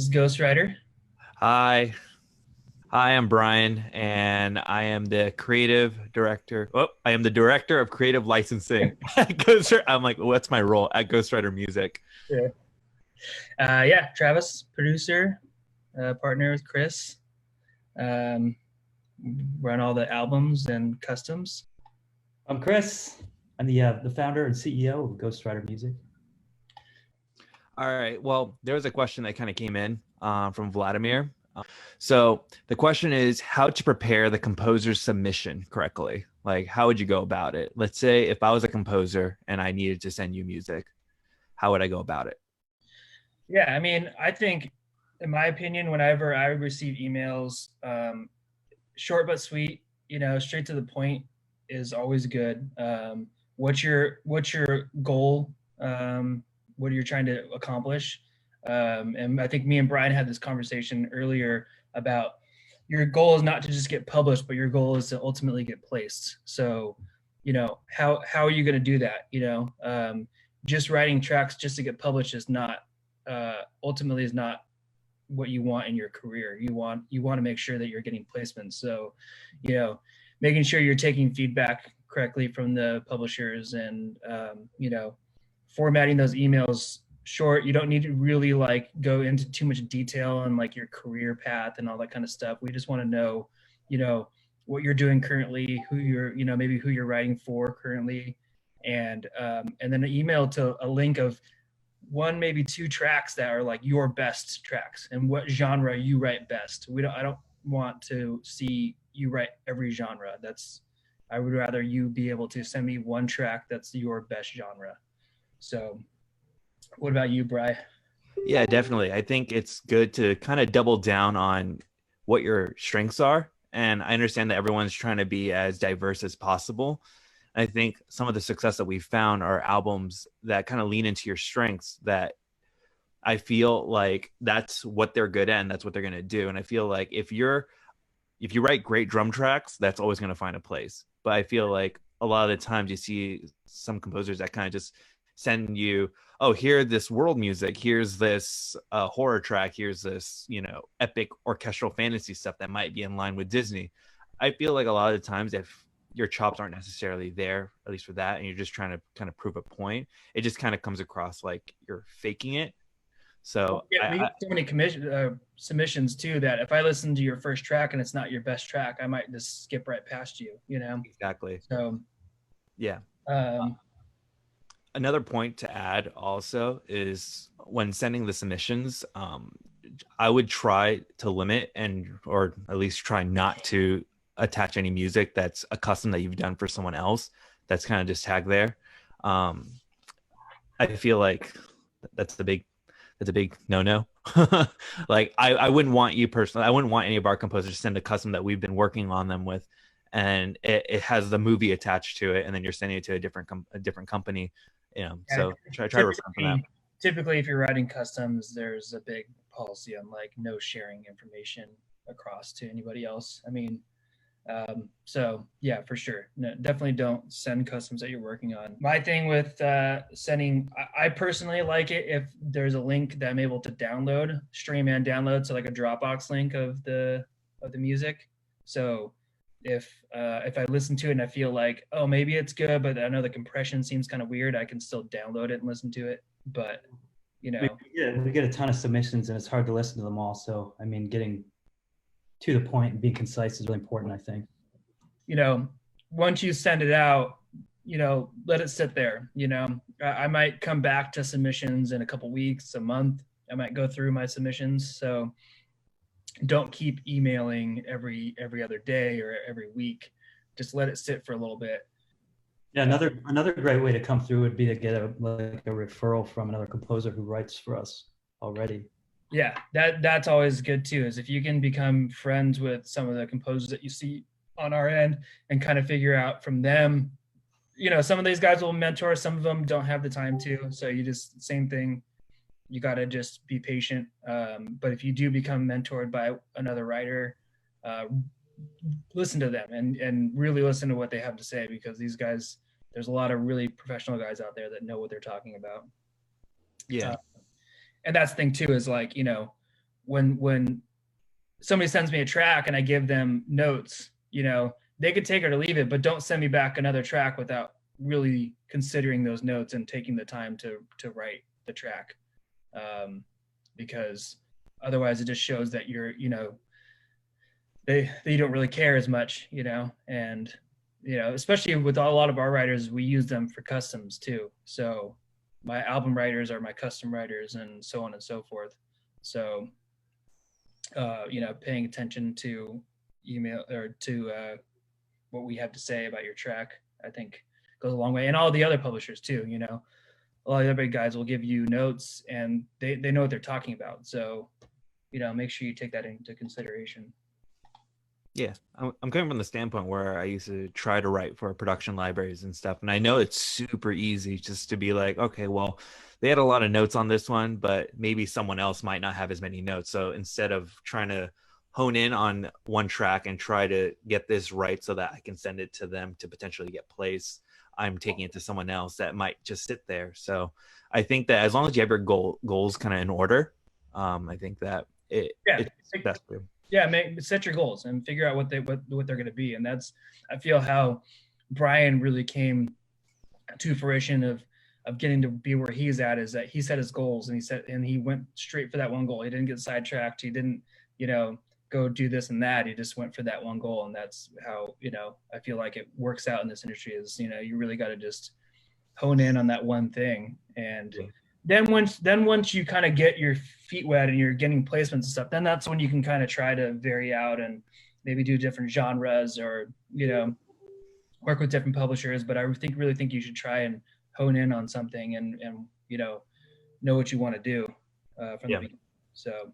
is Ghostwriter. Hi, hi, I'm Brian, and I am the creative director. Oh, I am the director of creative licensing at Ghostwriter. I'm like, what's my role at Ghostwriter Music? Yeah. Yeah, Travis, producer, partner with Chris. Um, Run all the albums and customs. I'm Chris. I'm the founder and CEO of Ghostwriter Music. All right. Well, there was a question that kind of came in from Vladimir. So the question is how to prepare the composer's submission correctly. Like, how would you go about it? Let's say if I was a composer and I needed to send you music, how would I go about it? Yeah, I mean, I think, in my opinion, whenever I receive emails, short but sweet, straight to the point is always good. What's your goal? What are you trying to accomplish? And I think me and Brian had this conversation earlier about your goal is not to just get published, but your goal is to ultimately get placed. So, how are you going to do that? Just writing tracks just to get published is not ultimately is not what you want in your career. You want to make sure that you're getting placements. So, making sure you're taking feedback correctly from the publishers and formatting those emails short. You don't need to really like go into too much detail on like your career path and all that kind of stuff. We just want to know, what you're doing currently, who you're, maybe who you're writing for currently, and then an email to a link of one, maybe two tracks that are like your best tracks and what genre you write best. I don't want to see you write every genre. I would rather you be able to send me one track that's your best genre. So what about you, Bry? Yeah, definitely. I think it's good to kind of double down on what your strengths are. And I understand that everyone's trying to be as diverse as possible. I think some of the success that we've found are albums that kind of lean into your strengths that I feel like that's what they're good at and that's what they're going to do. And I feel like if you write great drum tracks, that's always going to find a place. But I feel like a lot of the times you see some composers that kind of just send you, oh, here this world music, here's this horror track, here's this, epic orchestral fantasy stuff that might be in line with Disney. I feel like a lot of the times if your chops aren't necessarily there, at least for that, and you're just trying to kind of prove a point, it just kind of comes across like you're faking it. So Yeah, we get so many submissions too that if I listen to your first track and it's not your best track, I might just skip right past you. exactly. So, Yeah. um, Another point to add also is when sending the submissions, I would try to limit or at least try not to attach any music that's a custom that you've done for someone else. That's kind of just tagged there. Um, I feel like that's a big no. Like I wouldn't want you personally. I wouldn't want any of our composers to send a custom that we've been working on them with, and it has the movie attached to it, and then you're sending it to a different company. yeah, So try to refrain from that. typically, if you're writing customs, there's a big policy on like no sharing information across to anybody else. I mean, so yeah, for sure. No, definitely don't send customs that you're working on. My thing with sending, I personally like it if there's a link that I'm able to download, stream and download, so like a Dropbox link of the music. So if I listen to it and I feel like, oh, maybe it's good, but I know the compression seems kind of weird, I can still download it and listen to it. But you know, We get a ton of submissions and it's hard to listen to them all. So, I mean, getting to the point and being concise is really important, I think. you know, once you send it out, let it sit there. I might come back to submissions in a couple weeks, a month. I might go through my submissions. So don't keep emailing every other day or every week. Just let it sit for a little bit. Yeah, another great way to come through would be to get a referral from another composer who writes for us already. Yeah, that's always good too. Is if you can become friends with some of the composers that you see on our end and kind of figure out from them. Some of these guys will mentor, some of them don't have the time to. So you just same thing. You got to just be patient. But if you do become mentored by another writer, uh, listen to them and really listen to what they have to say, because these guys, there's a lot of really professional guys out there that know what they're talking about. Yeah. And that's the thing too, is like, when somebody sends me a track and I give them notes, you know, they could take it or leave it, but don't send me back another track without really considering those notes and taking the time to write the track. Because otherwise it just shows that you're, you know, they don't really care as much, you know, and, you know, especially with a lot of our writers, we use them for customs too. So my album writers are my custom writers and so on and so forth. So, you know, paying attention to email or to what we have to say about your track, I think goes a long way. And all the other publishers too, you know, a lot of the other big guys will give you notes and they know what they're talking about. So, you know, make sure you take that into consideration. Yeah, I'm coming from the standpoint where I used to try to write for production libraries and stuff. And I know it's super easy just to be like, okay, well, they had a lot of notes on this one, but maybe someone else might not have as many notes. So instead of trying to hone in on one track and try to get this right so that I can send it to them to potentially get placed, I'm taking it to someone else that might just sit there. So I think that as long as you have your goals kind of in order, I think that it's best for you. Yeah, set your goals and figure out what they're going to be. And that's, I feel how Brian really came to fruition of getting to be where he's at, is that he set his goals and he went straight for that one goal. He didn't get sidetracked. He didn't, you know, go do this and that. He just went for that one goal. And that's how, you know, I feel like it works out in this industry is, you know, you really got to just hone in on that one thing. And then once you kind of get your feet wet and you're getting placements and stuff, then that's when you can kind of try to vary out and maybe do different genres or, you know, work with different publishers. But I really think you should try and hone in on something and you know what you want to do from the beginning. So